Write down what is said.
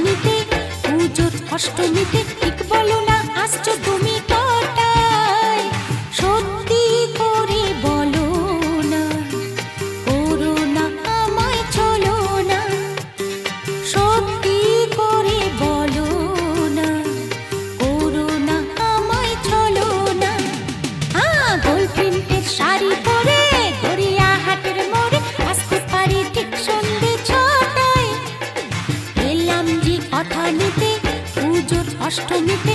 নিতে, পুজোর অষ্টমীতে ঠিক বলো না আসছো তুমি কটায়? সত্যি করে বলো না, করো না আমায় চলো না। সত্যি করে বলো না, করো না আমায় চলো না। গোল প্রিন্টের শাড়ি পরে গড়িয়াহাটের মোড়ে আসতে পারি ঠিক সন্ধে ছটায়। এলাম যে কথা নিতে, পুজোর অষ্টমীতে